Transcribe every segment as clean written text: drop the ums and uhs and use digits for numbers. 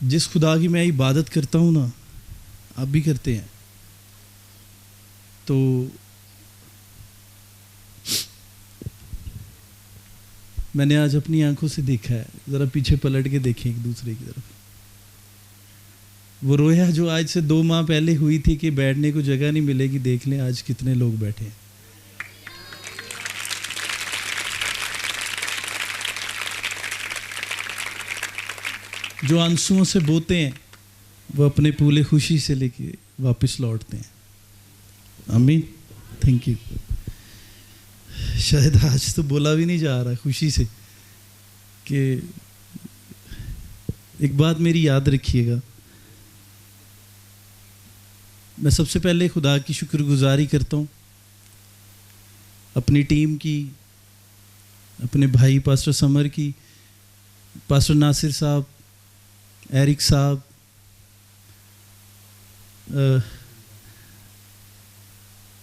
जिस खुदा की मैं इबादत करता हूँ ना, आप भी करते हैं, तो मैंने आज अपनी आंखों से देखा है। ज़रा पीछे पलट के देखें एक दूसरे की तरफ। वो रोया जो आज से 2 माह पहले हुई थी कि बैठने को जगह नहीं मिलेगी, देख लें आज कितने लोग बैठे हैं। जो आंसुओं से बोते हैं वो अपने पूले खुशी से लेके वापस लौटते हैं। आमीन, थैंक यू। शायद आज तो बोला भी नहीं जा रहा खुशी से कि एक बात मेरी याद रखिएगा, मैं सबसे पहले खुदा की शुक्रगुजारी करता हूँ, अपनी टीम की, अपने भाई पास्टर समर की, पास्टर नासिर साहब, एरिक साहब,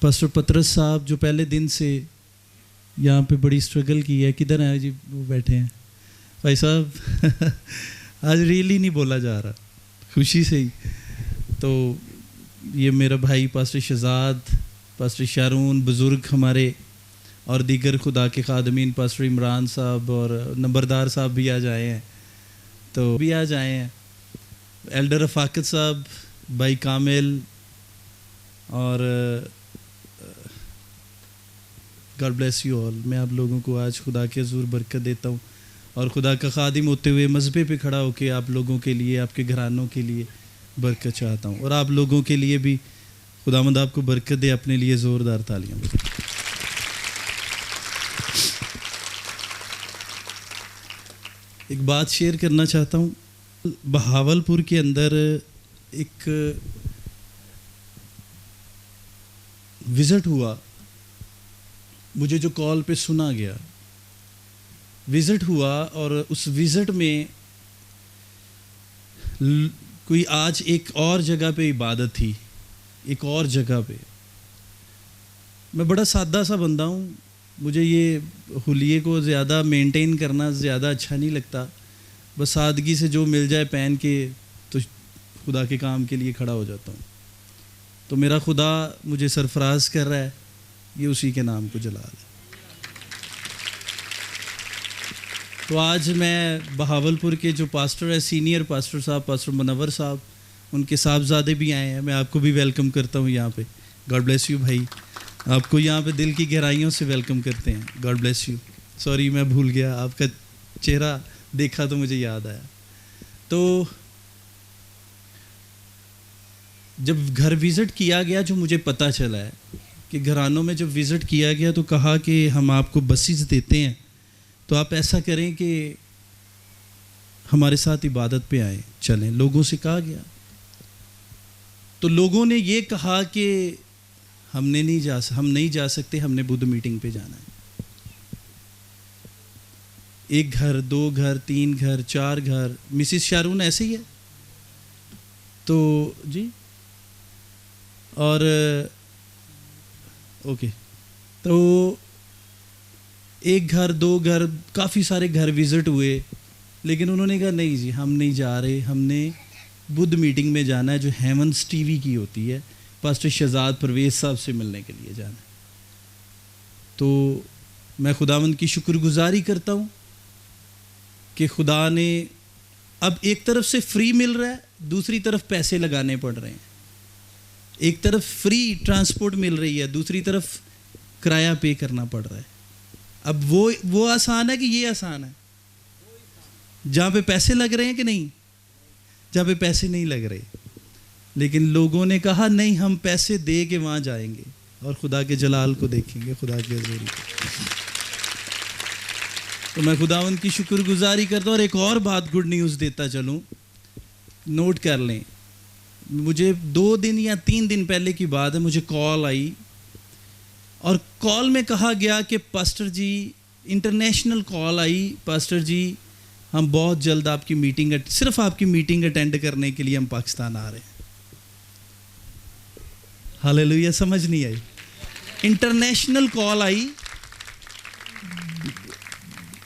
पास्टर पतरस साहब जो पहले दिन से यहाँ पे बड़ी स्ट्रगल की है। किधर है जी, वो बैठे हैं भाई साहब। आज रियली नहीं बोला जा रहा, खुशी से ही। तो ये मेरा भाई पास्टर शहजाद, पास्टर शारून, बुज़ुर्ग हमारे और दीगर खुदा के खादमीन, पास्टर इमरान साहब और नंबरदार साहब भी आज आए हैं, तो भी आज आए हैं। एल्डर रफाकत साहब, भाई कामिल, और गॉड ब्लेस यू ऑल। मैं आप लोगों को आज खुदा के हुज़ूर बरकत देता हूँ और खुदा का खादिम होते हुए मज़बे पे खड़ा होके आप लोगों के लिए, आपके घरानों के लिए बरकत चाहता हूँ, और आप लोगों के लिए भी खुदावंद आपको बरकत दे। अपने लिए ज़ोरदार तालियां। एक बात शेयर करना चाहता हूँ। बहावलपुर के अंदर एक विज़िट हुआ, मुझे जो कॉल पे सुना गया, विज़िट हुआ, और उस विज़िट में कोई आज एक और जगह पे इबादत थी, एक और जगह पे। मैं बड़ा सादा सा बंदा हूँ, मुझे ये हुलिये को ज़्यादा मेंटेन करना ज़्यादा अच्छा नहीं लगता। बस सादगी से जो मिल जाए पहन के तो खुदा के काम के लिए खड़ा हो जाता हूँ। तो मेरा खुदा मुझे सरफराज कर रहा है, ये उसी के नाम को जलाल है। तो आज मैं बहावलपुर के जो पास्टर है, सीनियर पास्टर साहब, पास्टर मुनव्वर साहब, उनके साहबजादे भी आए हैं। मैं आपको भी वेलकम करता हूँ यहाँ पे। गॉड ब्लेस यू भाई, आपको यहाँ पे दिल की गहराइयों से वेलकम करते हैं। God bless you. सॉरी मैं भूल गया, आपका चेहरा देखा तो मुझे याद आया। तो जब घर विज़िट किया गया, जो मुझे पता चला है कि घरानों में जब विज़िट किया गया तो कहा कि हम आपको बसेस देते हैं, तो आप ऐसा करें कि हमारे साथ इबादत पे आए, चलें। लोगों से कहा गया, तो लोगों ने ये कहा कि हम नहीं जा सकते, हमने बुद्ध मीटिंग पे जाना है। 1 घर, 2 घर, 3 घर, 4 घर, मिसिस शारून ऐसे ही है तो जी। और ओके, तो 1 घर, 2 घर, काफ़ी सारे घर विज़िट हुए, लेकिन उन्होंने कहा नहीं जी, हम नहीं जा रहे, हमने बुद्ध मीटिंग में जाना है जो हेवंस टीवी की होती है, पास्टर शहजाद परवेज़ साहब से मिलने के लिए जाना है। तो मैं खुदावंद की शुक्रगुजारी करता हूँ कि खुदा ने अब एक तरफ से फ्री मिल रहा है, दूसरी तरफ पैसे लगाने पड़ रहे हैं। एक तरफ फ्री ट्रांसपोर्ट मिल रही है, दूसरी तरफ किराया पे करना पड़ रहा है। अब वो आसान है कि ये आसान है? जहाँ पे पैसे लग रहे हैं कि नहीं? जहाँ पे पैसे नहीं लग रहे, लेकिन लोगों ने कहा नहीं, हम पैसे दे के वहाँ जाएंगे और खुदा के जलाल को देखेंगे, खुदा के हज़ूरी को। तो मैं खुदावंद की शुक्रगुजारी करता हूँ। और एक और बात गुड न्यूज़ देता चलूँ, नोट कर लें। मुझे 2 दिन या 3 दिन पहले की बात है, मुझे कॉल आई और कॉल में कहा गया कि पास्टर जी, इंटरनेशनल कॉल आई, पास्टर जी हम बहुत जल्द आपकी मीटिंग, सिर्फ आपकी मीटिंग अटेंड करने के लिए हम पाकिस्तान आ रहे हैं। हालेलुया, समझ नहीं आई? इंटरनेशनल कॉल आई,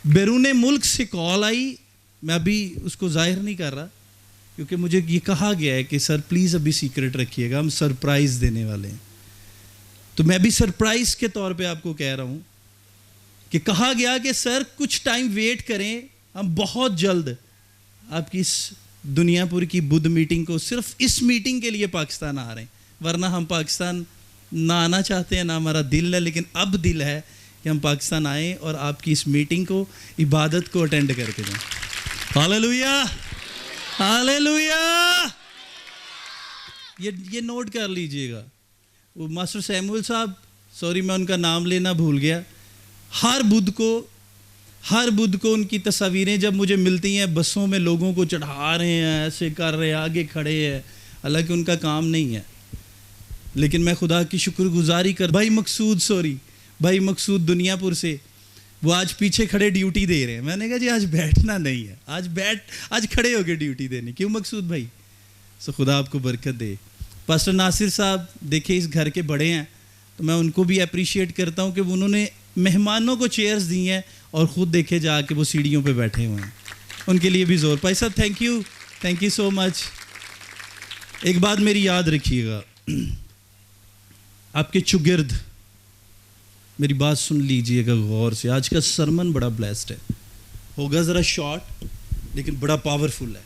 बैरूने मुल्क से कॉल आई। मैं अभी उसको जाहिर नहीं कर रहा, क्योंकि मुझे ये कहा गया है कि सर प्लीज़ अभी सीक्रेट रखिएगा, हम सरप्राइज़ देने वाले हैं। तो मैं भी सरप्राइज़ के तौर पे आपको कह रहा हूँ कि कहा गया कि सर कुछ टाइम वेट करें, हम बहुत जल्द आपकी इस दुनियापुर की बुद्ध मीटिंग को, सिर्फ इस मीटिंग के लिए पाकिस्तान आ रहे हैं, वरना हम पाकिस्तान ना आना चाहते हैं, ना हमारा दिल है, लेकिन अब दिल है कि हम पाकिस्तान आएँ और आपकी इस मीटिंग को, इबादत को अटेंड करके जाएं। Hallelujah, hallelujah. ये नोट कर लीजिएगा। वो मास्टर सैमुअल साहब, सॉरी मैं उनका नाम लेना भूल गया, हर बुध को उनकी तस्वीरें जब मुझे मिलती हैं, बसों में लोगों को चढ़ा रहे हैं, ऐसे कर रहे हैं, आगे खड़े हैं, हालांकि उनका काम नहीं है, लेकिन मैं खुदा की शुक्रगुजारी कर, भाई मकसूद दुनियापुर से, वो आज पीछे खड़े ड्यूटी दे रहे हैं। मैंने कहा जी आज बैठना नहीं है, आज खड़े होके ड्यूटी देनी, क्यों मकसूद भाई? सो खुदा आपको बरकत दे। पास्टर नासिर साहब देखिए इस घर के बड़े हैं, तो मैं उनको भी अप्रिशिएट करता हूँ कि उन्होंने मेहमानों को चेयर्स दी हैं और ख़ुद देखे जाके वो सीढ़ियों पे बैठे हुए हैं, उनके लिए भी जोर। भाई साहब थैंक यू सो मच। एक बात मेरी याद रखिएगा, आपके चुगिर्द, मेरी बात सुन लीजिएगा गौर से। आज का सरमन बड़ा ब्लेस्ड है, होगा ज़रा शॉर्ट लेकिन बड़ा पावरफुल है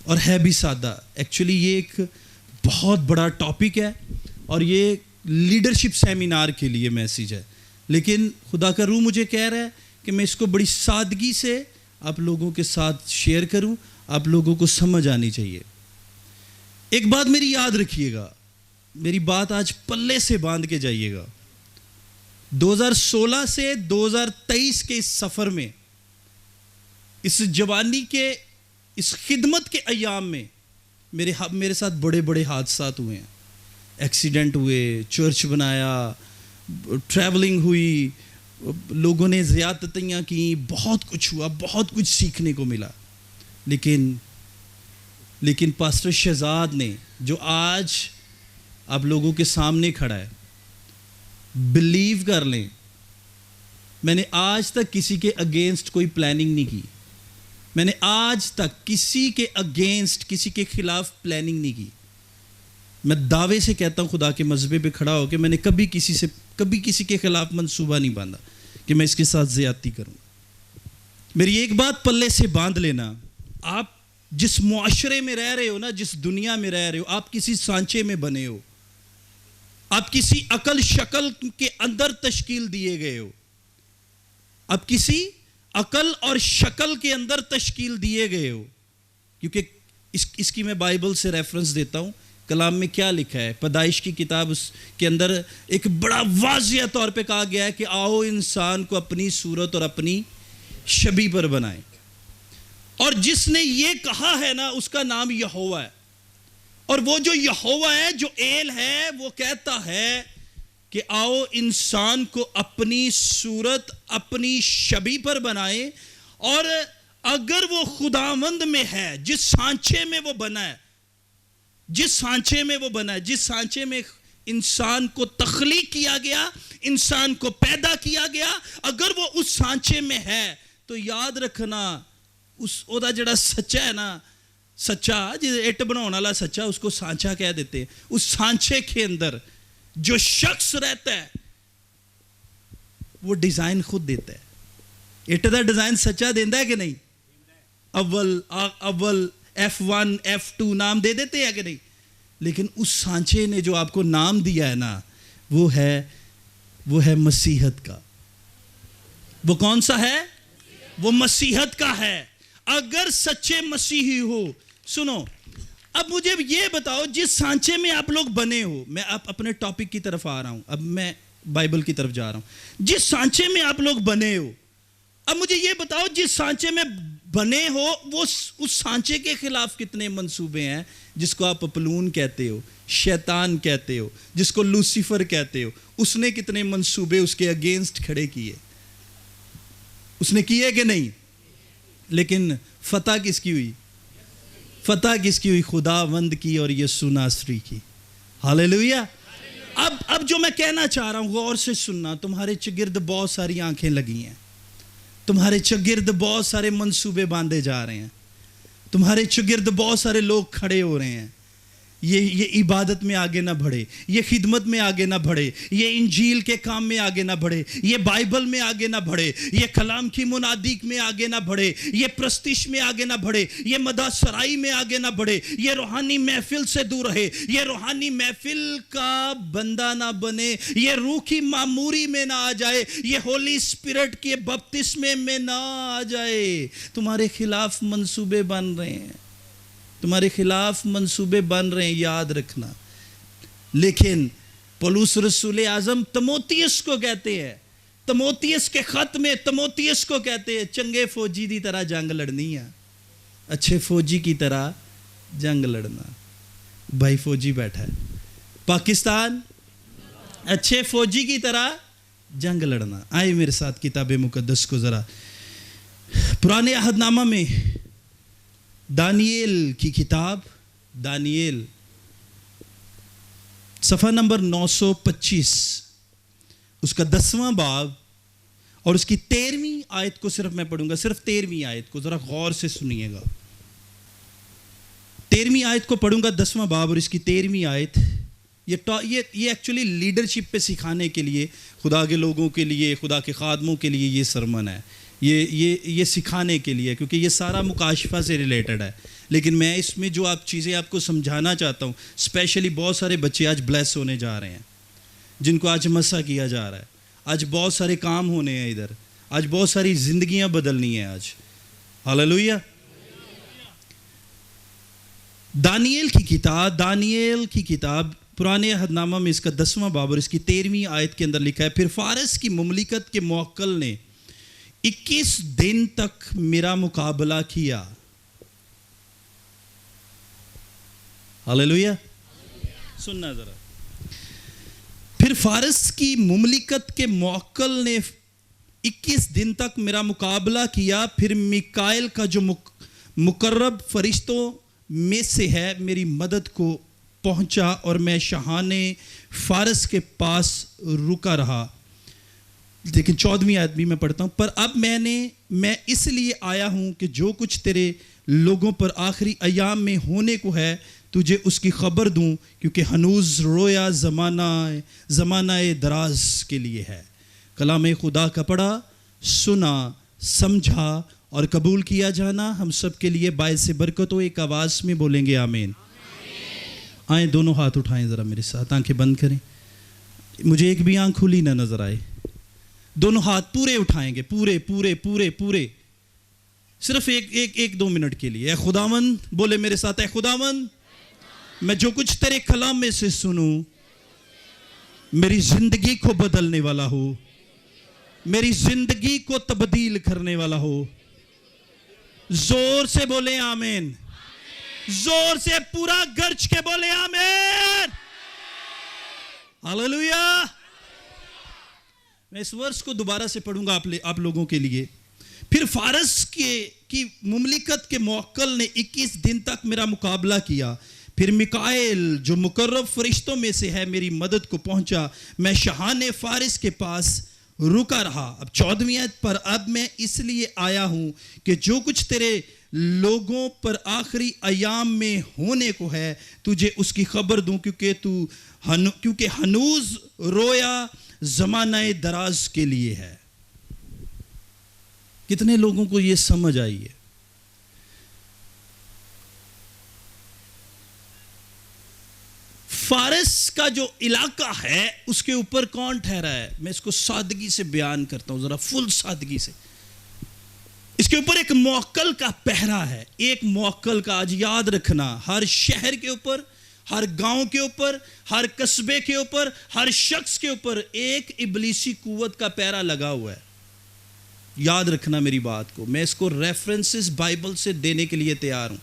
और है भी सादा। एक्चुअली ये एक बहुत बड़ा टॉपिक है और ये लीडरशिप सेमिनार के लिए मैसेज है, लेकिन खुदा का रूह मुझे कह रहा है कि मैं इसको बड़ी सादगी से आप लोगों के साथ शेयर करूं, आप लोगों को समझ आनी चाहिए। एक बात मेरी याद रखिएगा, मेरी बात आज पल्ले से बांध के जाइएगा। 2016 से 2023 के इस सफ़र में, इस जवानी के, इस खिदमत के अयाम में मेरे साथ बड़े बड़े हादसात हुए हैं, एक्सीडेंट हुए, चर्च बनाया, ट्रैवलिंग हुई, लोगों ने ज़्यादतियाँ की, बहुत कुछ हुआ, बहुत कुछ सीखने को मिला। लेकिन पास्टर शहजाद ने, जो आज आप लोगों के सामने खड़ा है, बिलीव कर लें, मैंने आज तक किसी के अगेंस्ट कोई प्लानिंग नहीं की। मैंने आज तक किसी के अगेंस्ट, किसी के खिलाफ प्लानिंग नहीं की। मैं दावे से कहता हूँ खुदा के मज़बे पे खड़ा होकर, मैंने कभी किसी के खिलाफ मंसूबा नहीं बांधा कि मैं इसके साथ ज़्यादती करूँ। मेरी एक बात पल्ले से बांध लेना, आप जिस मुआशरे में रह रहे हो ना, जिस दुनिया में रह रहे हो, आप किसी सांचे में बने हो, आप किसी अकल शक्ल के अंदर तश्कील दिए गए हो, आप किसी अकल और शक्ल के अंदर तश्कील दिए गए हो। क्योंकि इसकी मैं बाइबल से रेफरेंस देता हूँ, कलाम में क्या लिखा है, पैदाइश की किताब उसके अंदर एक बड़ा वाज़िया तौर पे कहा गया है कि आओ इंसान को अपनी सूरत और अपनी शबी पर बनाएं। और जिसने ये कहा है ना, उसका नाम यहोवा है। और वो जो यहोवा है, जो एल है, वो कहता है कि आओ इंसान को अपनी सूरत, अपनी शबी पर बनाए। और अगर वो खुदावंद में है, जिस सांचे में वो बना है, जिस सांचे में इंसान को तख्लीक किया गया, इंसान को पैदा किया गया, अगर वो उस सांचे में है, तो याद रखना उस ओदा जड़ा सच्चा है ना, सच्चा जिसे इट बनाने वाला सच्चा, उसको सांचा कह देते हैं। उस सांचे के अंदर जो शख्स रहता है, वो डिजाइन खुद देता है। इट का डिजाइन सच्चा देता है कि नहीं? अव्वल F1 F2 नाम दे देते हैं कि नहीं? लेकिन उस सांचे ने जो आपको नाम दिया है ना, वो है मसीहत का। वो कौन सा है? वो मसीहत का है। अगर सच्चे मसीही हो, सुनो, अब मुझे ये बताओ, जिस सांचे में आप लोग बने हो, मैं आप अपने टॉपिक की तरफ आ रहा हूं, अब मैं बाइबल की तरफ जा रहा हूं। जिस सांचे में आप लोग बने हो, अब मुझे ये बताओ, जिस सांचे में बने हो, वो उस सांचे के खिलाफ कितने मंसूबे हैं? जिसको आप पपलून कहते हो, शैतान कहते हो, जिसको लूसीफर कहते हो, उसने कितने मंसूबे उसके अगेंस्ट खड़े किए? उसने किए कि नहीं? लेकिन फतह किसकी हुई? फतह किसकी हुई? खुदावंद की और यीशु नासरी की। हालेलुया। अब जो मैं कहना चाह रहा हूं, गौर से सुनना। तुम्हारे चगिर्द बहुत सारी आंखें लगी हैं, तुम्हारे चगिर्द बहुत सारे मंसूबे बांधे जा रहे हैं। तुम्हारे चुगिर्द बहुत सारे लोग खड़े हो रहे हैं, ये इबादत में आगे ना बढ़े, ये खिदमत में आगे ना बढ़े, ये इंजील के काम में आगे ना बढ़े, ये बाइबल में आगे ना बढ़े, ये कलाम की मुनादीक में आगे ना बढ़े, ये प्रस्तिश में आगे ना बढ़े, ये मदासराई में आगे ना बढ़े, ये रूहानी महफिल से दूर रहे, ये रूहानी महफिल का बंदा ना बने, ये रूह की मामूरी में ना आ जाए, ये होली स्पिरिट के बपतिस्मे में ना आ जाए। तुम्हारे खिलाफ मंसूबे बन रहे हैं, तुम्हारे खिलाफ मंसूबे बन रहे हैं, याद रखना। लेकिन पौलुस रसूल आजम तमोथियस को कहते हैं, तमोथियस के खत में तमोथियस को कहते हैं, चंगे फौजी की तरह जंग लड़नी है, अच्छे फौजी की तरह जंग लड़ना। भाई फौजी बैठा है, पाकिस्तान अच्छे फौजी की तरह जंग लड़ना। आए मेरे साथ किताब मुकद्दस को जरा, पुराने अहदनामा में दानिएल की किताब, दानिएल सफ़ा नंबर 925, उसका 10वां बाब और उसकी 13वीं आयत को सिर्फ मैं पढ़ूंगा, सिर्फ 13वीं आयत को जरा गौर से सुनिएगा। 13वीं आयत को पढ़ूंगा, 10वां बाब और इसकी 13वीं आयत। ये एक्चुअली लीडरशिप पे सिखाने के लिए, खुदा के लोगों के लिए, खुदा के खादमों के लिए ये सरमन है, ये सिखाने के लिए, क्योंकि ये सारा मुकाशफा से रिलेटेड है। लेकिन मैं इसमें जो आप चीज़ें आपको समझाना चाहता हूँ, स्पेशली बहुत सारे बच्चे आज ब्लेस होने जा रहे हैं, जिनको आज मसा किया जा रहा है, आज बहुत सारे काम होने हैं इधर, आज बहुत सारी जिंदगियां बदलनी है आज। हालेलुया। दानिएल की किताब पुराने अहदनामा में इसका 10वां बाब और इसकी 13वीं आयत के अंदर लिखा है, फिर फारस की मुमलिकत के मुवक्किल ने 21 दिन तक मेरा मुकाबला किया। हालेलुया। सुनना जरा, फिर फारस की मुमलिकत के मुवक्किल ने 21 दिन तक मेरा मुकाबला किया, फिर मिकाएल का जो मुकर्रब फरिश्तों में से है मेरी मदद को पहुंचा और मैं शाहाने फारस के पास रुका रहा। लेकिन 14वीं आयत भी मैं पढ़ता हूं, पर अब मैं इसलिए आया हूं कि जो कुछ तेरे लोगों पर आखिरी अयाम में होने को है तुझे उसकी खबर दूं, क्योंकि हनूज रोया ज़माना दराज के लिए है। कलाम खुदा का पढ़ा, सुना, समझा और कबूल किया जाना हम सब के लिए बायस बरकत हो। एक आवाज़ में बोलेंगे आमीन। आए दोनों हाथ उठाएं ज़रा मेरे साथ, आंखें बंद करें, मुझे एक भी आंख खुली ना नजर आए। दोनों हाथ पूरे उठाएंगे, पूरे पूरे पूरे पूरे, सिर्फ एक 2 मिनट के लिए। ए खुदावंद, बोले मेरे साथ, ए खुदावंद, मैं जो कुछ तेरे कलाम में से सुनूं मेरी जिंदगी को बदलने वाला हो, मेरी जिंदगी को तब्दील करने वाला हो। जोर से बोले आमीन, जोर से पूरा गर्ज के बोले आमीन। हालेलुया। मैं इस वर्ष को दोबारा से पढ़ूंगा आप लोगों के लिए। फिर फारस की मुमलिकत के मुवक्किल ने 21 दिन तक मेरा मुकाबला किया, फिर मिकाएल जो मुकर्रब फरिश्तों में से है मेरी मदद को पहुंचा, मैं शाहाने फारिस के पास रुका रहा। अब 14वीं आयत पर, अब मैं इसलिए आया हूं कि जो कुछ तेरे लोगों पर आखिरी अयाम में होने को है तुझे उसकी खबर दूं, क्योंकि हनूज रोया ज़माना दराज के लिए है। कितने लोगों को यह समझ आई है? फारस का जो इलाका है उसके ऊपर कौन ठहरा है? मैं इसको सादगी से बयान करता हूं, जरा फुल सादगी से। इसके ऊपर एक मुवक्किल का पहरा है, एक मुवक्किल का। आज याद रखना, हर शहर के ऊपर, हर गांव के ऊपर, हर कस्बे के ऊपर, हर शख्स के ऊपर एक इब्लीसी कुव्वत का पहरा लगा हुआ है। याद रखना मेरी बात को। मैं इसको रेफरेंसेस बाइबल से देने के लिए तैयार हूं।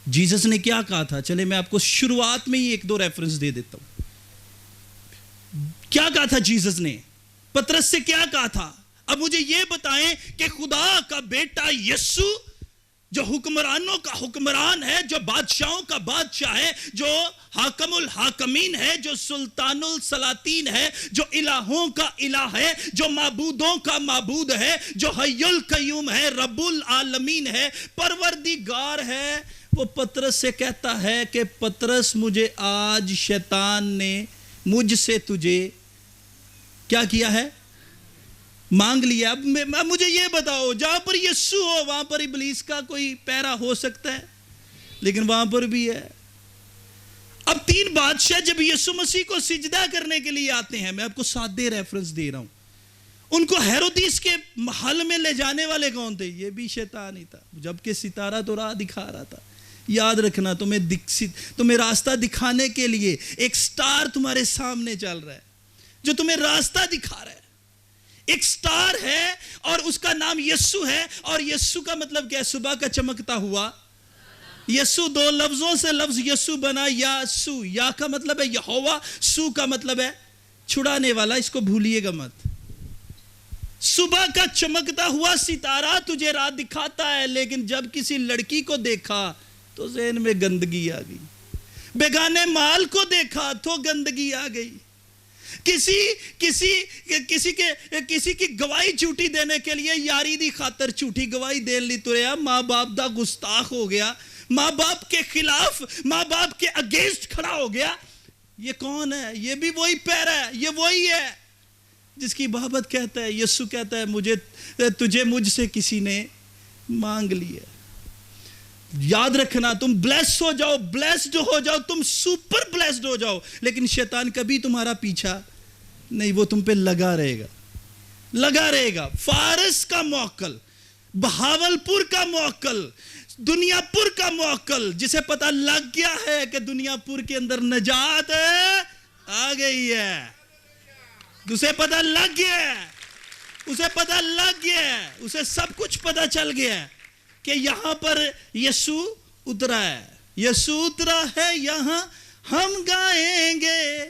जीसस ने क्या कहा था? चले मैं आपको शुरुआत में ही 1-2 रेफरेंस दे देता हूं। क्या कहा था जीसस ने? पतरस से क्या कहा था? अब मुझे यह बताएं कि खुदा का बेटा यीशु जो हुक्मरानों का हुक्मरान है, जो बादशाहों का बादशाह है, जो हाकमुल हाकमीन है, जो सुल्तानुल सलातीन है, जो इलाहों का इलाह है, जो माबूदों का माबूद है, जो हय्युल कय्यूम है, रब्बुल आलमीन है, परवरदिगार है, वो पतरस से कहता है कि पतरस, मुझे आज शैतान ने मुझसे तुझे क्या किया है, मांग लिया। अब मुझे ये बताओ, जहां पर यीशु हो वहां पर इब्लीस का कोई पैरा हो सकता है? लेकिन वहां पर भी है। अब 3 बादशाह जब यीशु मसीह को सिजदा करने के लिए आते हैं, मैं आपको सादे रेफरेंस दे रहा हूं, उनको हेरोदिस के महल में ले जाने वाले कौन थे? ये भी शैतान ही था, जबकि सितारा तो राह दिखा रहा था। याद रखना, तुम्हें रास्ता दिखाने के लिए एक स्टार तुम्हारे सामने चल रहा है, जो तुम्हें रास्ता दिखा रहा है। एक स्टार है और उसका नाम यीशु है। और यीशु का मतलब क्या है? सुबह का चमकता हुआ। यीशु 2 लफ्जों से लफ्ज यीशु बना, यासु। या का मतलब है यहोवा, सु का मतलब है छुड़ाने वाला। इसको भूलिएगा मत। सुबह का चमकता हुआ सितारा तुझे रात दिखाता है, लेकिन जब किसी लड़की को देखा तो ज़हन में गंदगी आ गई। बेगाने माल को देखा तो गंदगी आ गई। किसी की गवाही झूठी देने के लिए यारी दी खातर झूठी गवाही दे ली तुरया। माँ बाप दा गुस्ताख हो गया, माँ बाप के खिलाफ, माँ बाप के अगेंस्ट खड़ा हो गया। ये कौन है? ये भी वही पैरा है, ये वही है जिसकी बाबत कहता है, यीशु कहता है, तुझे मुझसे किसी ने मांग लिया। याद रखना, तुम ब्लेस्ड हो जाओ, ब्लेस्ड हो जाओ, तुम सुपर ब्लेस्ड हो जाओ, लेकिन शैतान कभी तुम्हारा पीछा नहीं, वो तुम पे लगा रहेगा, लगा रहेगा। फारस का मौक्कल, बहावलपुर का मौक्कल, दुनियापुर का मौक्कल, जिसे पता लग गया है कि दुनियापुर के अंदर नजात आ गई है, उसे पता लग गया है, उसे पता लग गया है, उसे सब कुछ पता चल गया है कि यहां पर यीशु उतरा है, यीशु उतरा है यहां, हम गाएंगे,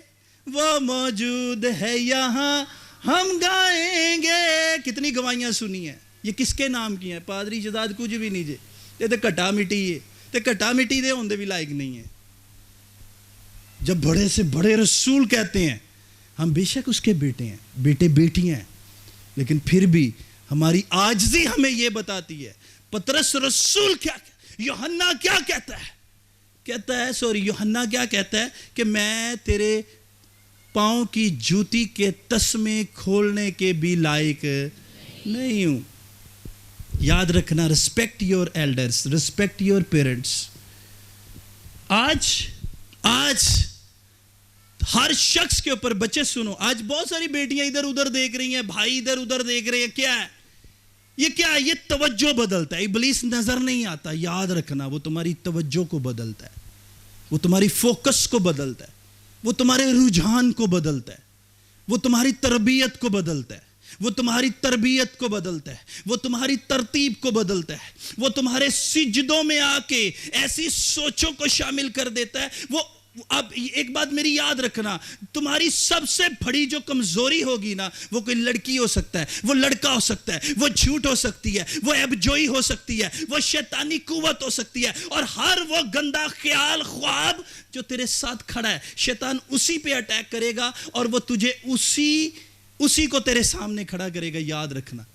वो मौजूद है यहां, हम गाएंगे। कितनी गवाहियां सुनी है, ये किसके नाम की है? पादरी जदाद कुछ भी नहीं जे, ये तो घटा मिट्टी है, ते घटा मिट्टी दे होंदे भी लायक नहीं है। जब बड़े से बड़े रसूल कहते हैं हम बेशक उसके बेटे हैं, बेटे बेटियां हैं, लेकिन फिर भी हमारी आजिज़ी हमें यह बताती है। पतरस रसूल क्या, यूहन्ना क्या कहता है? यूहन्ना क्या कहता है कि मैं तेरे पांव की जूती के तस्मे खोलने के भी लायक नहीं हूं। याद रखना, respect your elders, respect your parents. आज हर शख्स के ऊपर, बच्चे सुनो, आज बहुत सारी बेटियां इधर उधर देख रही हैं, भाई इधर उधर देख रहे हैं, क्या है ये? क्या है ये? तवज्जो बदलता है। इब्लीस नजर नहीं आता, याद रखना, वो तुम्हारी तवज्जो को बदलता है, वो तुम्हारी फोकस को बदलता है, वो तुम्हारे रुझान को बदलता है, वो तुम्हारी तरबियत को बदलता है, वो तुम्हारी तरबियत को बदलता है, वो तुम्हारी तरतीब को बदलता है, वो तुम्हारे सिजदों में आके ऐसी सोचों को शामिल कर देता है। वो अब एक बात मेरी याद रखना, तुम्हारी सबसे बड़ी जो कमजोरी होगी ना, वो कोई लड़की हो सकता है, वो लड़का हो सकता है, वो झूठ हो सकती है, वो अबजोई हो सकती है, वो शैतानी कुव्वत हो सकती है, और हर वो गंदा ख्याल ख्वाब जो तेरे साथ खड़ा है, शैतान उसी पे अटैक करेगा और वो तुझे उसी को तेरे सामने खड़ा करेगा। याद रखना,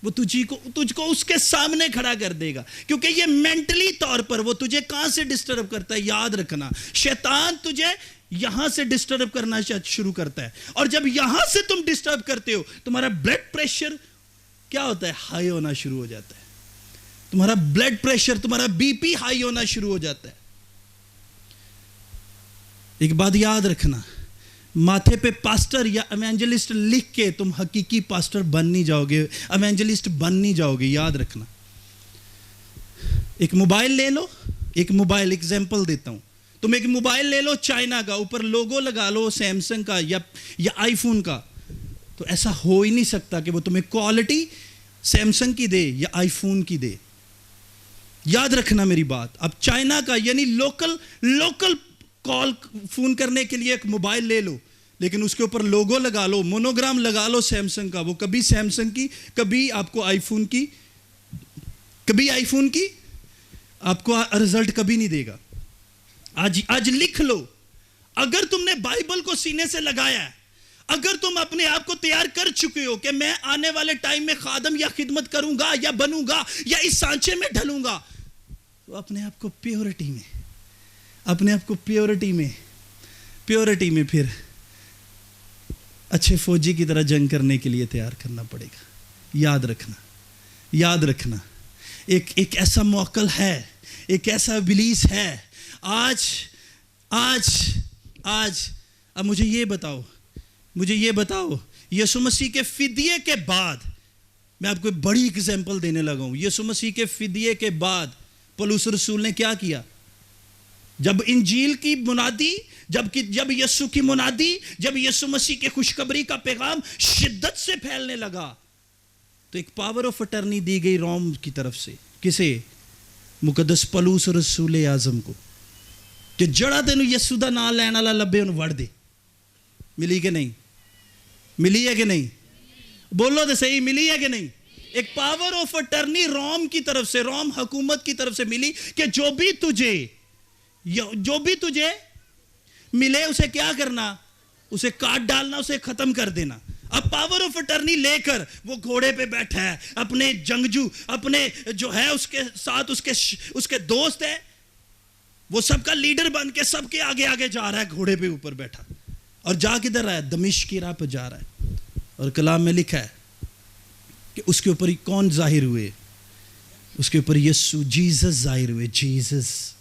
वो तुझको उसके सामने खड़ा कर देगा, क्योंकि ये मेंटली तौर पर वो तुझे कहां से डिस्टर्ब करता है? याद रखना, शैतान तुझे यहां से डिस्टर्ब करना शुरू करता है, और जब यहां से तुम डिस्टर्ब करते हो, तुम्हारा ब्लड प्रेशर क्या होता है? हाई होना शुरू हो जाता है। तुम्हारा ब्लड प्रेशर, तुम्हारा बीपी हाई होना शुरू हो जाता है। एक बात याद रखना, माथे पे पास्टर या एवेंजलिस्ट लिख के तुम हकीकी पास्टर बन नहीं जाओगे, एवेंजलिस्ट बन नहीं जाओगे। याद रखना, एक मोबाइल ले लो, एक मोबाइल एग्जांपल देता हूं, तुम एक मोबाइल ले लो चाइना का, ऊपर लोगो लगा लो सैमसंग का या आईफोन का, तो ऐसा हो ही नहीं सकता कि वो तुम्हें क्वालिटी सैमसंग की दे या आईफोन की दे। याद रखना मेरी बात। अब चाइना का यानी लोकल कॉल फोन करने के लिए एक मोबाइल ले लो, लेकिन उसके ऊपर लोगो लगा लो, मोनोग्राम लगा लो सैमसंग का, वो कभी सैमसंग की, कभी आपको आईफोन की, कभी आईफोन की, आपको रिजल्ट कभी नहीं देगा। आज लिख लो, अगर तुमने बाइबल को सीने से लगाया है, अगर तुम अपने आप को तैयार कर चुके हो कि मैं आने वाले टाइम में खादम या खिदमत करूंगा या बनूंगा या इस सांचे में ढलूंगा, तो अपने आप को प्योरिटी में, अपने आप को प्योरिटी में फिर अच्छे फौजी की तरह जंग करने के लिए तैयार करना पड़ेगा। याद रखना एक ऐसा मौकल है, एक ऐसा इब्लीस है। आज अब मुझे ये बताओ, यीशु मसीह के फिदिये के बाद, मैं आपको एक बड़ी एग्जांपल देने लगा हूं। यीशु मसीह के फिदिये के बाद पौलुस रसूल ने क्या किया? जब इंजील की मुनादी, जब यीशु की मुनादी, जब यीशु मसीह के खुशखबरी का पैगाम शिद्दत से फैलने लगा, तो एक पावर ऑफ अटर्नी दी गई रोम की तरफ से। किसे? मुकद्दस पौलुस रसूल आजम को, कि जड़ा तेनू यीशु दा नाम लैण वाला लभे उन्हें वड़ दे। मिली कि नहीं? मिली है कि नहीं? बोलो तो सही, मिली है कि नहीं? एक पावर ऑफ अटर्नी रोम की तरफ से, रोम हुकूमत की तरफ से मिली कि जो भी तुझे मिले उसे क्या करना? उसे काट डालना, उसे खत्म कर देना। अब पावर ऑफ अटर्नी लेकर वो घोड़े पे बैठा है, अपने जंगजू, अपने जो है उसके साथ उसके दोस्त है, वो सबका लीडर बन के सबके आगे आगे जा रहा है, घोड़े पे ऊपर बैठा। और जा किधर रहा है? दमिश्क की राह पर जा रहा है। और कलाम में लिखा है कि उसके ऊपर ही कौन जाहिर हुए? उसके ऊपर यीशु, जीसस जाहिर हुए, जीसस।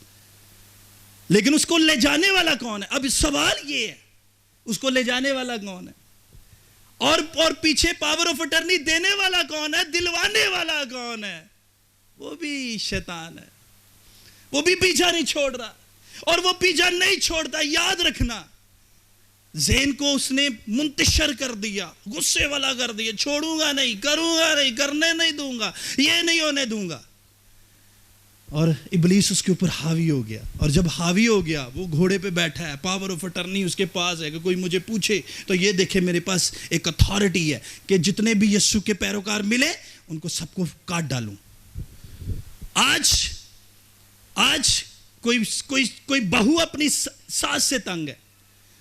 लेकिन उसको ले जाने वाला कौन है? अब सवाल ये है, उसको ले जाने वाला कौन है? और पीछे पावर ऑफ अटर्नी देने वाला कौन है? दिलवाने वाला कौन है? वो भी शैतान है। वो भी पीछा नहीं छोड़ रहा, और वो पीछा नहीं छोड़ता। याद रखना, ज़ेन को उसने मुंतशर कर दिया, गुस्से वाला कर दिया, छोड़ूंगा नहीं, करूंगा नहीं, करने नहीं दूंगा, ये नहीं होने दूंगा। और इब्लीस उसके ऊपर हावी हो गया। और जब हावी हो गया, वो घोड़े पे बैठा है, पावर ऑफ अटर्नी उसके पास है कि कोई मुझे पूछे तो ये देखे मेरे पास एक अथॉरिटी है कि जितने भी यीशु के पैरोकार मिले उनको सबको काट डालूं। आज कोई बहू अपनी सास से तंग है,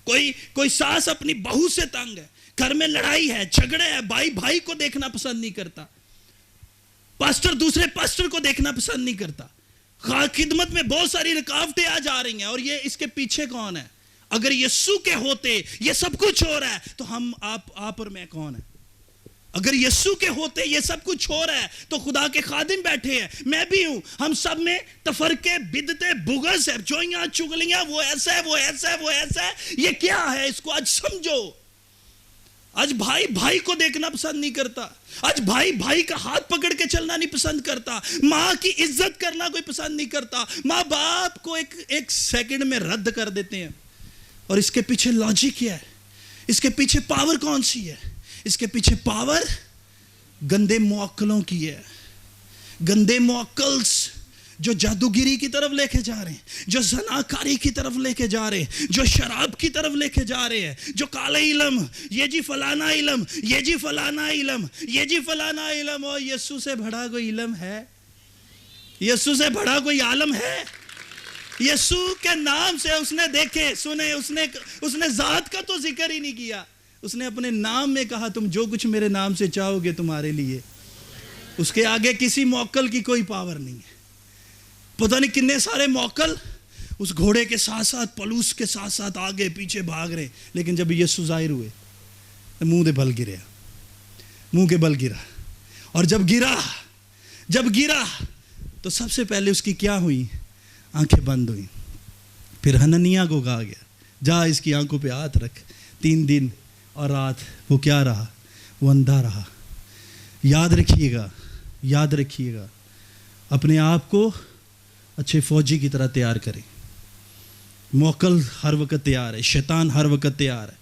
कोई सास अपनी बहू से तंग है, घर में लड़ाई है, झगड़े है, भाई को देखना पसंद नहीं करता, पास्टर दूसरे पास्टर को देखना पसंद नहीं करता, खिदमत में बहुत सारी रुकावटें आ जा रही हैं। और ये इसके पीछे कौन है? अगर यीशु के होते ये सब कुछ हो रहा है, तो हम आप और मैं कौन है? अगर यीशु के होते ये सब कुछ हो रहा है, तो खुदा के खादिम बैठे हैं, मैं भी हूं, हम सब में तफरके, बिदते, बुगस है, चोइयां, चुगलियां, वो ऐसा है, वो ऐसा है, वो ऐसा है। ये क्या है? इसको आज समझो। आज भाई को देखना पसंद नहीं करता, आज भाई का हाथ पकड़ के चलना नहीं पसंद करता, माँ की इज्जत करना कोई पसंद नहीं करता, माँ बाप को एक सेकंड में रद्द कर देते हैं। और इसके पीछे लॉजिक क्या है? इसके पीछे पावर कौन सी है? इसके पीछे पावर गंदे मुअक्कलों की है। गंदे मुअक्कल्स जो जादूगिरी की तरफ लेके जा रहे हैं, जो ज़नाकारी की तरफ लेके जा रहे हैं, जो शराब की तरफ लेके जा रहे हैं, जो काले इलम, ये जी फलाना इलम, ये जी फलाना इलम, ये जी फलाना इलम। और यीशु से बड़ा कोई इलम है? यीशु से बड़ा कोई आलम है? यीशु के नाम से उसने देखे सुने, उसने जात का तो जिक्र ही नहीं किया, उसने अपने नाम में कहा तुम जो कुछ मेरे नाम से चाहोगे तुम्हारे लिए। उसके आगे किसी मौक्कल की कोई पावर नहीं है। पता नहीं कितने सारे मौक्कल उस घोड़े के साथ साथ, पौलुस के साथ साथ आगे पीछे भाग रहे, लेकिन जब यीशु जाहिर हुए तो मुंह के बल गिरा। और जब गिरा तो सबसे पहले उसकी क्या हुई? आंखें बंद हुई। फिर हननिया को कहा गया, जा इसकी आंखों पे हाथ रख। 3 दिन और रात वो क्या रहा? वो अंधा रहा। याद रखिएगा, अपने आप को अच्छे फौजी की तरह तैयार करें। मौकल हर वक्त तैयार है, शैतान हर वक्त तैयार है।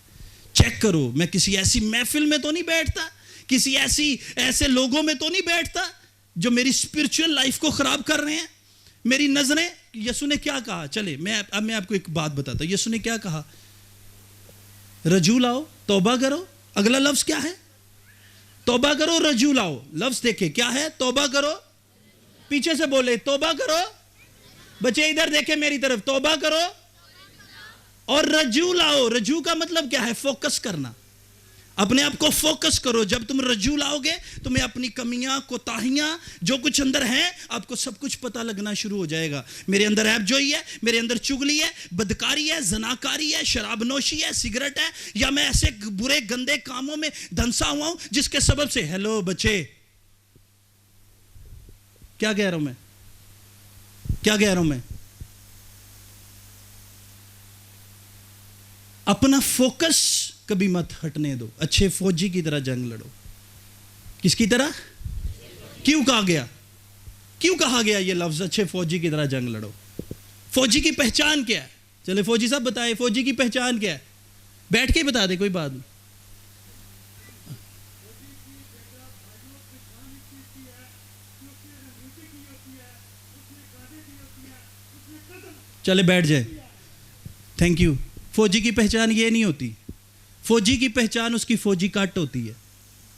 चेक करो, मैं किसी ऐसी महफिल में तो नहीं बैठता, किसी ऐसे लोगों में तो नहीं बैठता जो मेरी स्पिरिचुअल लाइफ को खराब कर रहे हैं। मेरी नजरें, यीशु ने क्या कहा? चले मैं आपको एक बात बताता हूं। यीशु ने क्या कहा? रजू लाओ, तौबा करो। अगला लफ्ज क्या है? तौबा करो, रजू लाओ। लफ्ज देखे क्या है? तौबा करो। पीछे से बोले, तौबा करो, बच्चे इधर देखे मेरी तरफ, तौबा करो और रज्जू लाओ। रज्जू का मतलब क्या है? फोकस करना, अपने आप को फोकस करो। जब तुम रज्जू लाओगे तुम्हें अपनी कमियां, कोताहियां, जो कुछ अंदर है, आपको सब कुछ पता लगना शुरू हो जाएगा। मेरे अंदर ऐबजोई है, मेरे अंदर चुगली है, बदकारी है, जनाकारी है, शराबनोशी है, सिगरेट है, या मैं ऐसे बुरे गंदे कामों में धंसा हुआ हूं जिसके सबब से। हेलो बच्चे, क्या कह रहा हूं मैं? क्या कह रहा हूं मैं? अपना फोकस कभी मत हटने दो। अच्छे फौजी की तरह जंग लड़ो। किसकी तरह? क्यों कहा गया? क्यों कहा गया ये लफ्ज, अच्छे फौजी की तरह जंग लड़ो? फौजी की पहचान क्या है? चले फौजी साहब बताए, फौजी की पहचान क्या है? बैठ के बता दे, कोई बात नहीं। चले बैठ जाए, थैंक यू। फौजी की पहचान ये नहीं होती। फौजी की पहचान उसकी फौजी कट होती है।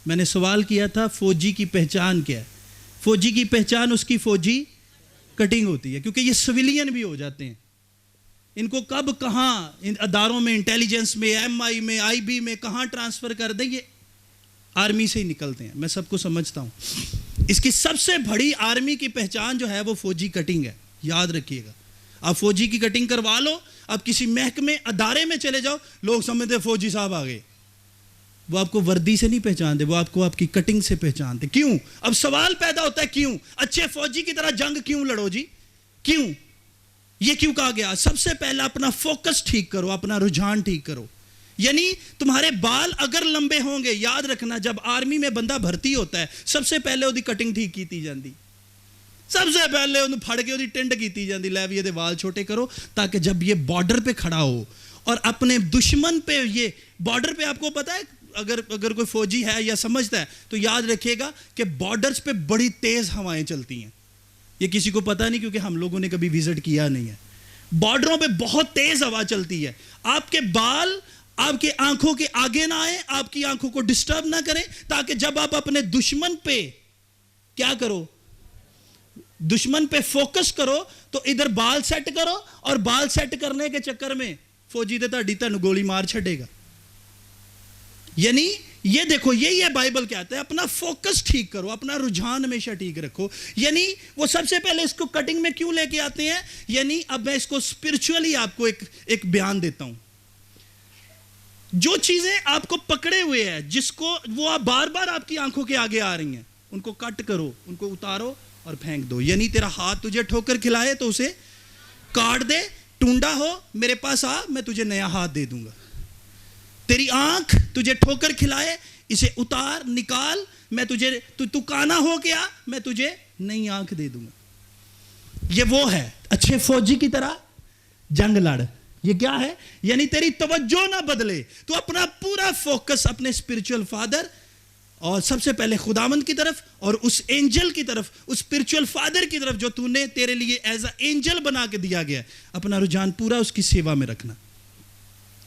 मैंने सवाल किया था फौजी की पहचान क्या है? फौजी की पहचान उसकी फौजी कटिंग होती है, क्योंकि ये सिविलियन भी हो जाते हैं। इनको कब कहां इन अदारों में, इंटेलिजेंस में, एमआई में, आईबी में कहां ट्रांसफर कर दें, ये आर्मी से ही निकलते हैं। मैं सबको समझता हूं। इसकी सबसे बड़ी आर्मी की पहचान जो है वो फौजी कटिंग है, याद रखिएगा। आप फौजी की कटिंग करवा लो, आप किसी महकमे, अदारे में चले जाओ, लोग समझते फौजी साहब आ गए। वो आपको वर्दी से नहीं पहचानते, वो आपको आपकी कटिंग से पहचानते। क्यों? अब सवाल पैदा होता है, क्यों अच्छे फौजी की तरह जंग क्यों लड़ो जी? क्यों? ये क्यों कहा गया? सबसे पहला अपना फोकस ठीक करो, अपना रुझान ठीक करो। यानी तुम्हारे बाल अगर लंबे होंगे, याद रखना, जब आर्मी में बंदा भर्ती होता है सबसे पहले उसकी कटिंग ठीक की जाती, सबसे पहले उन्हें फड़ के उसकी टिंड की जाती, लै भी ये वाल छोटे करो, ताकि जब ये बॉर्डर पे खड़ा हो और अपने दुश्मन पे, ये बॉर्डर पे आपको पता है, अगर कोई फौजी है या समझता है तो याद रखिएगा कि बॉर्डर्स पे बड़ी तेज हवाएं चलती हैं। ये किसी को पता नहीं, क्योंकि हम लोगों ने कभी विजिट किया नहीं है। बॉर्डरों पे बहुत तेज हवा चलती है। आपके बाल आपके आंखों के आगे ना आए, आपकी आंखों को डिस्टर्ब ना करें, ताकि जब आप अपने दुश्मन पे क्या करो, दुश्मन पे फोकस करो, तो इधर बाल सेट करो, और बाल सेट करने के चक्कर में फौजी ते ताड़ी तन गोली मार छड़ेगा। यानी ये देखो, यही है बाइबल कहता है, अपना फोकस ठीक करो, अपना रुझान हमेशा ठीक रखो। यानी वो सबसे पहले इसको कटिंग में क्यों लेके आते हैं? यानी अब मैं इसको स्पिरिचुअली आपको एक बयान देता हूं। जो चीजें आपको पकड़े हुए हैं, जिसको वो आप बार बार आपकी आंखों के आगे आ रही हैं, उनको कट करो, उनको उतारो और फेंक दो। यानी तेरा हाथ तुझे ठोकर खिलाए तो उसे काट दे। टूंडा हो, मेरे पास आ, मैं तुझे नया हाथ दे दूंगा। तेरी आंख तुझे ठोकर खिलाए, इसे उतार, निकाल, मैं तुझे, तू काना हो गया, मैं तुझे नई आंख दे दूंगा। ये वो है अच्छे फौजी की तरह जंग लड़। ये क्या है? यानी तेरी तवज्जो ना बदले, तो अपना पूरा फोकस अपने स्पिरिचुअल फादर और सबसे पहले खुदावंद की तरफ, और उस एंजल की तरफ, उस स्पिरिचुअल फादर की तरफ जो तूने, तेरे लिए एज अ एंजल बना के दिया गया, अपना रुझान पूरा उसकी सेवा में रखना।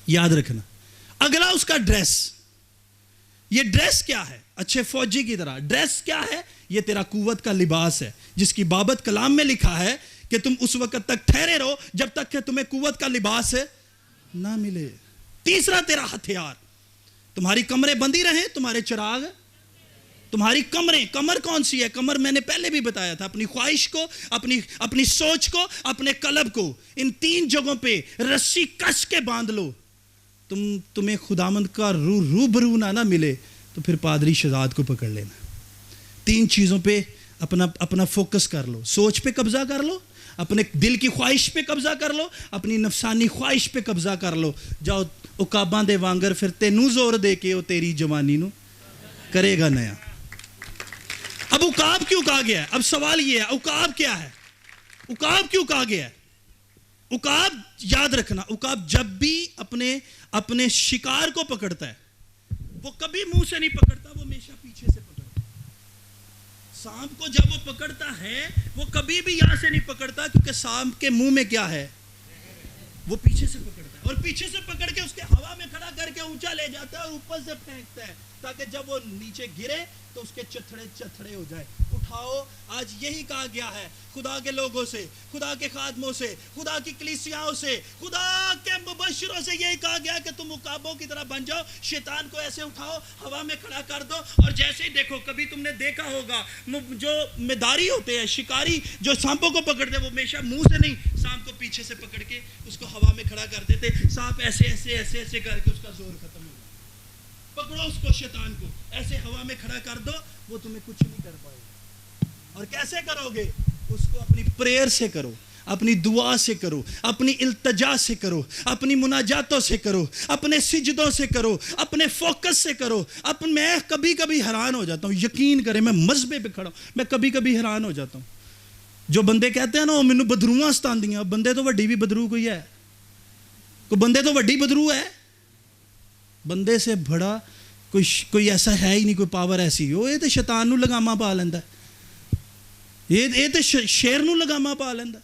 याद रखना। अगला उसका ड्रेस। ये ड्रेस क्या है? अच्छे फौजी की तरह ड्रेस क्या है? ये तेरा कुव्वत का लिबास है, जिसकी बाबत कलाम में लिखा है कि तुम उस वक्त तक ठहरे रहो जब तक कि तुम्हें कुव्वत का लिबास ना मिले। तीसरा तेरा हथियार, तुम्हारी कमरें बंदी रहे, तुम्हारे चिराग, तुम्हारी कमर कौन सी है? कमर मैंने पहले भी बताया था, अपनी ख्वाहिश को, अपनी सोच को, अपने कलब को, इन 3 जगहों पे रस्सी कस के बांध लो। तुम्हें खुदामंद का रूबरू ना मिले तो फिर पादरी शहजाद को पकड़ लेना। 3 चीजों पे अपना फोकस कर लो। सोच पे कब्जा कर लो, अपने दिल की ख्वाहिश पे कब्जा कर लो, अपनी नफसानी ख्वाहिश पे कब्जा कर लो। जाओ उकाबा दे वांगर फिर तेनू जोर दे के वो तेरी जवानी नू करेगा नया। अब उकाब क्यों कहा गया है? अब सवाल ये है, उकाब क्या है? उकाब क्यों कहा गया है? उकाब, याद रखना, उकाब जब भी अपने शिकार को पकड़ता है, वो कभी मुंह से नहीं पकड़ता, वो हमेशा पीछे से पकड़ता है। सांप को जब वो पकड़ता है, वो कभी भी यहां से नहीं पकड़ता, क्योंकि सांप के मुंह में क्या है? वो पीछे से पकड़ता है, और पीछे से पकड़ के उसके हवा में खड़ा करके ऊंचा ले जाता है और ऊपर से फेंकता है। ताकि जब वो नीचे गिरे तो उसके चथड़े चथड़े हो जाए। उठाओ, आज यही कहा गया है खुदा के लोगों से, खुदा के खादमों से, खुदा की कलीसियाओं से, खुदा के मुबश्शिरों से यही कहा गया कि तुम उकाबों की तरह बन जाओ। शैतान को ऐसे उठाओ, हवा में खड़ा कर दो, और जैसे ही देखो, कभी तुमने देखा होगा जो मेदारी होते हैं, शिकारी जो सांपों को पकड़ते हैं, वो हमेशा मुंह से नहीं, सांप को पीछे से पकड़ के उसको हवा में खड़ा कर देते। सांप ऐसे ऐसे ऐसे ऐसे करके उसका जोर खत्म हो गया। पकड़ो उसको, शैतान को ऐसे हवा में खड़ा कर दो, वो तुम्हें कुछ नहीं कर पाएगा। और कैसे करोगे? उसको अपनी प्रेयर से करो, अपनी दुआ से करो, अपनी इल्तजा से करो, अपनी मुनाजातों से करो, अपने सिजदों से करो, अपने फोकस से करो। मैं कभी कभी हैरान हो जाता हूँ, यकीन करें, मैं मजबे पे खड़ा हूँ, मैं कभी कभी हैरान हो जाता हूँ। जो बंदे कहते हैं ना मैनू बदरूआं सतांदियां, बंदे तो वड्डी भी बदरू कोई है, कोई बंदे तो वड्डी बदरू है। बंदे से बड़ा कोई ऐसा है ही नहीं, कोई पावर ऐसी हो। ये तो शैतान नू लगामा पा लेंदा, ये तो शेर नू लगामा पा लेंदा।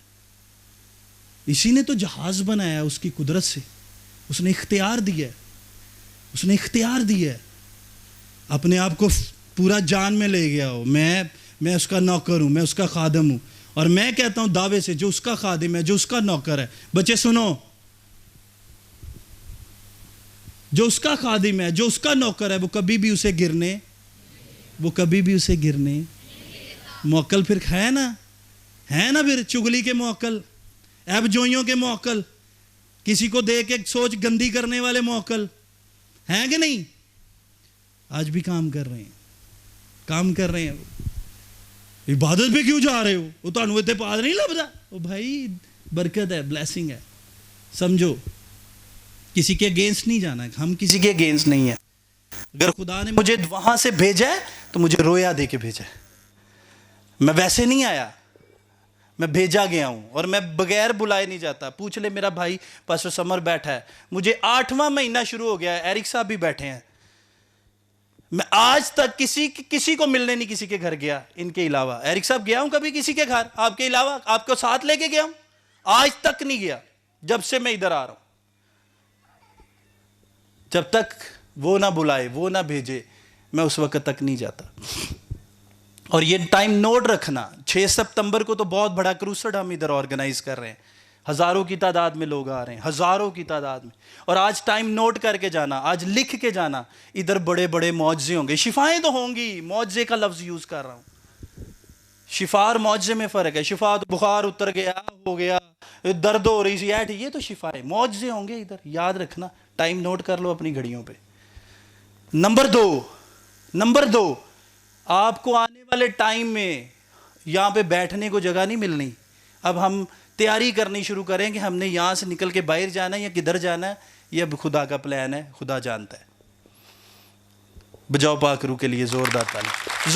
इसी ने तो जहाज बनाया उसकी कुदरत से, उसने इख्तियार दिया है, उसने इख्तियार दिया है। अपने आप को पूरा जान में ले गया हो, मैं उसका नौकर हूं, मैं उसका खादम हूं। और मैं कहता हूं दावे से, जो उसका खादिम है, जो उसका नौकर है, बच्चे सुनो, जो उसका खादिम है, जो उसका नौकर है, वो कभी भी उसे गिरने मौकल फिर है ना फिर चुगली के मौकल, ऐब जोइयों के मौकल, किसी को देख के सोच गंदी करने वाले मौकल हैं कि नहीं? आज भी काम कर रहे हैं। इबादत पे क्यों जा रहे हो? वो तुहानू इत्थे पाद नहीं लभदा? ओ भाई बरकत है, ब्लेसिंग है, समझो। किसी के अगेंस्ट नहीं जाना है, हम किसी के अगेंस्ट नहीं है। अगर खुदा ने मुझे वहां से भेजा है तो मुझे रोया दे के भेजा है। मैं वैसे नहीं आया, मैं भेजा गया हूं, और मैं बगैर बुलाए नहीं जाता। पूछ ले मेरा भाई पास्टर समर बैठा है, मुझे 8वां महीना शुरू हो गया है, एरिक साहब भी बैठे हैं। मैं आज तक किसी को मिलने नहीं किसी के घर गया इनके अलावा। एरिक साहब गया हूं कभी किसी के घर आपके अलावा? आपको साथ लेके गया हूं? आज तक नहीं गया, जब से मैं इधर आ रहा हूं। जब तक वो ना बुलाए, वो ना भेजे, मैं उस वक्त तक नहीं जाता। और ये टाइम नोट रखना, 6 सितंबर को तो बहुत बड़ा क्रूसेड हम इधर ऑर्गेनाइज कर रहे हैं। हजारों की तादाद में लोग आ रहे हैं, हजारों की तादाद में। और आज टाइम नोट करके जाना, आज लिख के जाना। इधर बड़े बड़े मौजज़े होंगे, शिफाएं तो होंगी, मौजज़े का लफ्ज़ यूज़ कर रहा हूँ। शिफा और मौजज़े में फ़र्क है। शिफा तो बुखार उतर गया, हो गया, दर्द हो रही सी, ऐठ, ये तो शिफाएं। मौजज़े होंगे इधर, याद रखना। टाइम नोट कर लो अपनी घड़ियों पे। नंबर दो, आपको आने वाले टाइम में यहाँ पे बैठने को जगह नहीं मिलनी। अब हम तैयारी करनी शुरू करें कि हमने यहाँ से निकल के बाहर जाना है या किधर जाना है। ये अब खुदा का प्लान है, खुदा जानता है। बजाओ पाकरू के लिए जोरदार ताली,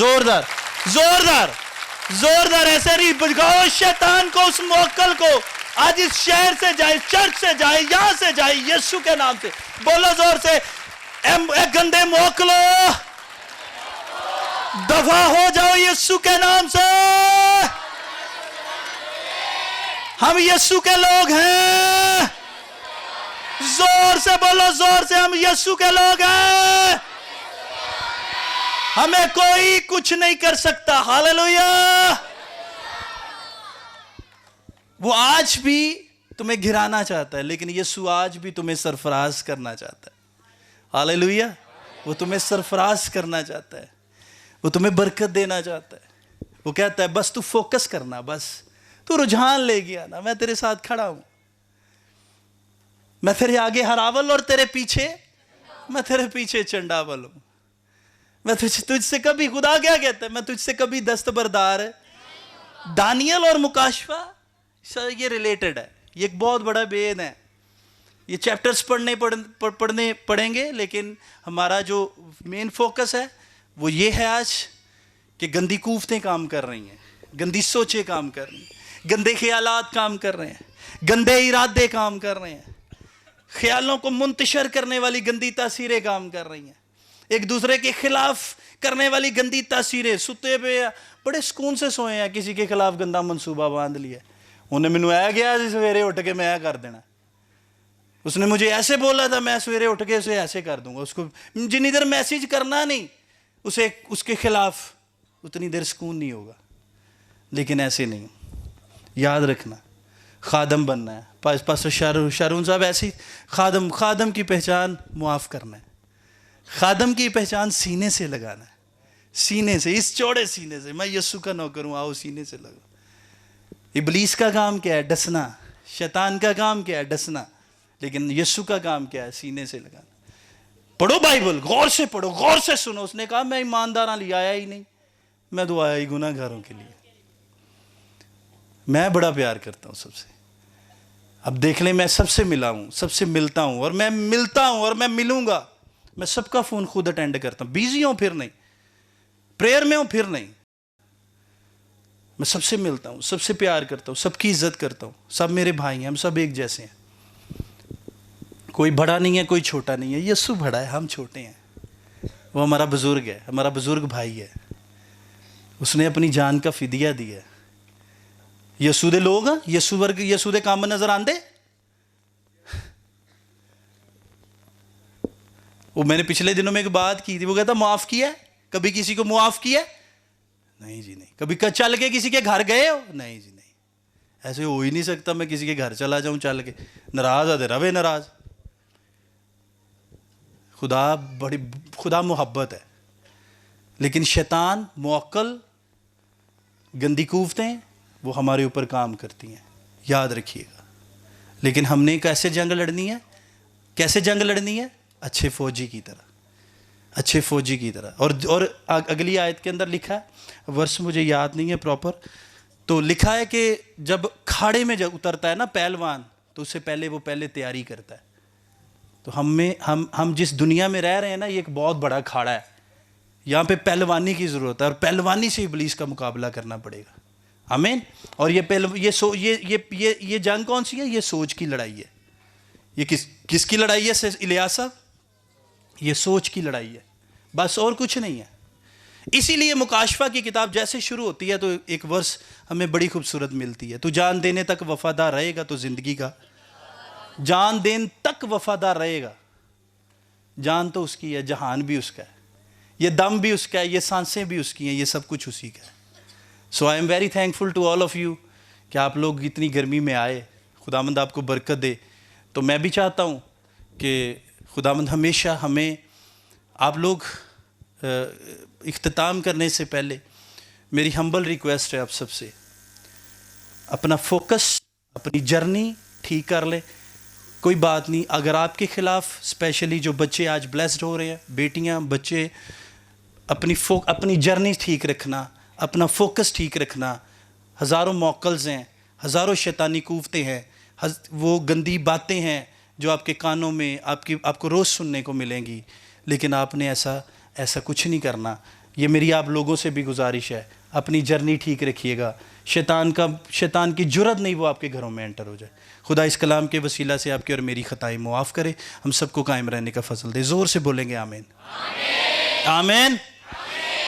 जोरदार ऐसे नहीं बजाओ। शैतान को, उस मोकल को आज इस शहर से जाए, चर्च से जाए, यहां से जाए, यीशु के नाम से बोलो जोर से, ए गंदे मोकलो दफा हो जाओ यीशु के नाम से। हम यीशु के लोग हैं। जोर से बोलो, जोर से, हम यीशु के लोग हैं। हमें कोई कुछ नहीं कर सकता। हालेलुया। वो आज भी तुम्हें गिराना चाहता है, लेकिन यीशु आज भी तुम्हें सरफराज करना चाहता है। हालेलुया। वो तुम्हें सरफराज करना चाहता है, वो तुम्हें बरकत देना चाहता है। वो कहता है बस तू फोकस करना, बस तू रुझान ले गया ना, मैं तेरे साथ खड़ा हूं। मैं तेरे आगे हरावल और तेरे पीछे, मैं तेरे पीछे चंडावल हूं। मैं तुझसे कभी, खुदा क्या कहता है, मैं तुझसे कभी दस्तबरदार। दानियल और मुकाशफा, सर ये रिलेटेड है, ये एक बहुत बड़ा भेद है। ये चैप्टर्स पढ़ने पड़ेंगे, लेकिन हमारा जो मेन फोकस है वो ये है आज कि गंदी कूफतें काम कर रही हैं, गंदी सोचें काम कर रही हैं, गंदे ख्यालात काम कर रहे हैं, गंदे इरादे काम कर रहे हैं, ख्यालों को मुंतशर करने वाली गंदी तासीरें काम कर रही हैं, एक दूसरे के खिलाफ करने वाली गंदी तासीरें। सुते पे बड़े सुकून से सोए हैं, किसी के खिलाफ गंदा मंसूबा बांध लिया, उन्हें मैनू आ गया सवेरे उठ के मैं कर देना, उसने मुझे ऐसे बोला था, मैं सवेरे उठ के उसे ऐसे कर दूंगा। उसको जितनी देर मैसेज करना नहीं, उसे उसके खिलाफ उतनी देर सुकून नहीं होगा। लेकिन ऐसे नहीं, याद रखना, खादम बनना है। पास शारून साहब ऐसी खादम की पहचान मुआफ़ करना है। खादम की पहचान सीने से लगाना है, सीने से, इस चौड़े सीने से। मैं यीशु का नौकर हूँ, आओ सीने से लगो। इबलीस का काम क्या है? डसना। शैतान का काम क्या है? डसना। लेकिन यीशु का काम क्या है? सीने से लगाना। पढ़ो बाइबल, गौर से पढ़ो, गौर से सुनो। उसने कहा मैं ईमानदार लिए आया ही नहीं, मैं तो आया ही गुनाहगारों के लिए। मैं बड़ा प्यार करता हूँ सबसे। अब देख लें, मैं सबसे मिला हूँ, सबसे मिलता हूँ, और मैं मिलता हूँ और मैं मिलूंगा। मैं सबका फ़ोन खुद अटेंड करता हूँ। बिजी हूँ फिर नहीं, प्रेयर में हूँ फिर नहीं, मैं सबसे मिलता हूँ, सबसे प्यार करता हूँ, सबकी इज्जत करता हूँ। सब मेरे भाई हैं, हम सब एक जैसे हैं। कोई बड़ा नहीं है, कोई छोटा नहीं है। यीशु बड़ा है, हम छोटे हैं। वो हमारा बुजुर्ग है, हमारा बुजुर्ग भाई है। उसने अपनी जान का फिदिया दिया। यीशु दे लोग, यीशु वर्ग, यीशु दे काम नजर आंदे। वो मैंने पिछले दिनों में एक बात की थी, वो कहता माफ किया है? कभी किसी को मुआफ किया? नहीं जी नहीं। कभी चल के किसी के घर गए हो? नहीं जी नहीं। ऐसे हो ही नहीं सकता मैं किसी के घर चला जाऊं चल के। नाराज आते रवे नाराज। खुदा मोहब्बत है, लेकिन शैतान मुअक्कल गंदी कुव्वतें वो हमारे ऊपर काम करती हैं, याद रखिएगा। लेकिन हमने कैसे जंग लड़नी है? कैसे जंग लड़नी है? अच्छे फौजी की तरह, अच्छे फौजी की तरह। और अगली आयत के अंदर लिखा है, वर्ष मुझे याद नहीं है प्रॉपर, तो लिखा है कि जब खाड़े में जब उतरता है ना पहलवान, तो उससे पहले वो पहले तैयारी करता है। तो हम जिस दुनिया में रह रहे हैं ना, ये एक बहुत बड़ा खाड़ा है। यहाँ पे पहलवानी की ज़रूरत है, और पहलवानी से इब्लीस का मुकाबला करना पड़ेगा। आमीन। और ये जंग कौन सी है? ये सोच की लड़ाई है। ये किसकी लड़ाई है इलियास साहब? ये सोच की लड़ाई है, बस और कुछ नहीं है। इसीलिए मुकाशफा की किताब जैसे शुरू होती है तो एक वर्स हमें बड़ी खूबसूरत मिलती है। तू जान देने तक वफादार रहेगा तो जिंदगी का, जान देने तक वफादार रहेगा। जान तो उसकी है, जहान भी उसका है, ये दम भी उसका है, ये सांसें भी उसकी हैं, ये सब कुछ उसी का है। So I am very thankful to all of you कि आप लोग इतनी गर्मी में आए। खुदावंद आपको बरकत दे। तो मैं भी चाहता हूँ कि खुदावंद हमेशा हमें, आप लोग इख्तिताम करने से पहले मेरी हम्बल रिक्वेस्ट है आप सबसे, अपना फोकस, अपनी जर्नी ठीक कर ले। कोई बात नहीं, अगर आपके खिलाफ स्पेशली जो बच्चे आज ब्लेस्ड हो रहे हैं, बेटियां, बच्चे, अपनी जर्नी ठीक रखना, अपना फोकस ठीक रखना। हज़ारों मौकल्स हैं, हज़ारों शैतानी कुव्वतें हैं, वो गंदी बातें हैं जो आपके कानों में आपको रोज़ सुनने को मिलेंगी, लेकिन आपने ऐसा कुछ नहीं करना। ये मेरी आप लोगों से भी गुजारिश है, अपनी जर्नी ठीक रखिएगा। शैतान की जुर्रत नहीं वो आपके घरों में एंटर हो जाए। खुदा इस कलाम के वसीला से आपकी और मेरी खताएं मुआफ़ करे, हम सबको कायम रहने का फजल दे। ज़ोर से बोलेंगे आमीन, आमीन।